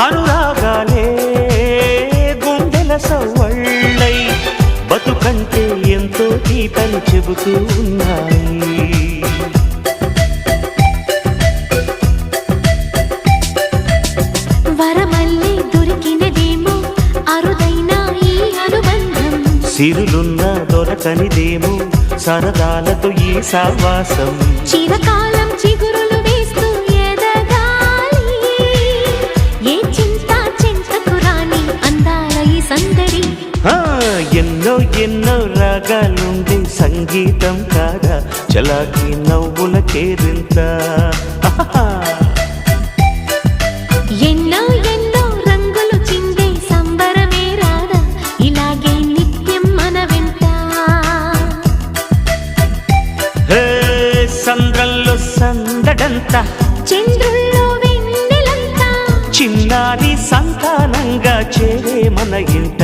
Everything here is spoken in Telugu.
అనురాగాలే గుండెల సవ్వళ్ళై బతుకంటే ఎంతో తీపని చెబుతూ ఉన్నాయి. వరమల్లే దొరికినదేమో అరుదైన ఈ అనుబంధం, సిరులున్న దొరకనిదేమో సరదాలతో ఈ సావాసం. చిరకాలం చిగురులు వేస్తూ ఎదగాలి, ఏ చింత చింతకు రాని అందాల ఈ సందడి. ఎన్నో ఎన్నో రాగాలుండే సంగీతం కాదా చలాకి నవ్వుల కేరింత. ఎన్నో ఎన్నో రంగులు చిందే సంబరమే రాదా ఇలాగే నిత్యం మన వెంట. సంద్రంలో సందడంత, చంద్రుల్లో వెన్నెలంతా, చిన్నారి సంతానంగా చేరే మన ఇంట.